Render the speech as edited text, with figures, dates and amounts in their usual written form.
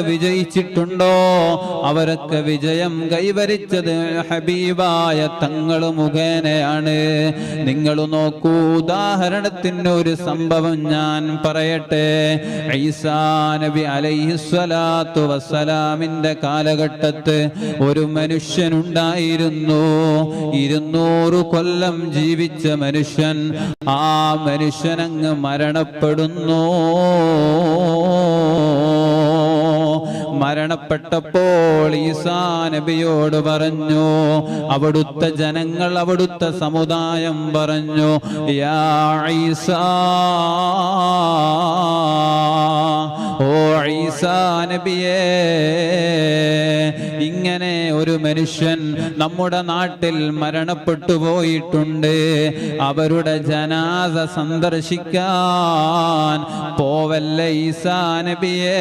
വിജയിച്ചിട്ടുണ്ടോ അവരൊക്കെ വിജയം കൈവരിച്ചത് ഹബീബായ തങ്ങൾ മുഖേനയാണ്. നിങ്ങൾ നോക്കൂ, ഉദാഹരണത്തിന് ഒരു സംഭവം ഞാൻ പറയട്ടെ. ഈസാ നബി അലൈഹിസ്സലാത്തു വസ്സലാമിന്റെ കാലഘട്ടത്ത് ഒരു മനുഷ്യനുണ്ടായിരുന്നു. 200 കൊല്ലം ജീവിച്ച മനുഷ്യൻ. ആ മനുഷ്യനങ്ങ് മരണപ്പെടുന്നു. മരണപ്പെട്ടപ്പോൾ ഈസാ നബിയോട് പറഞ്ഞു, അവിടുത്തെ ജനങ്ങൾ, അവിടുത്തെ സമുദായം പറഞ്ഞു, യാ ഈസാ, ഓ ഈസാ നബിയേ, ഇങ്ങനെ ഒരു മനുഷ്യൻ നമ്മുടെ നാട്ടിൽ മരണപ്പെട്ടു പോയിട്ടുണ്ട്. അവരുടെ ജനാസ സന്ദർശിക്കാൻ പോവല്ലേ ഈസാ നബിയേ?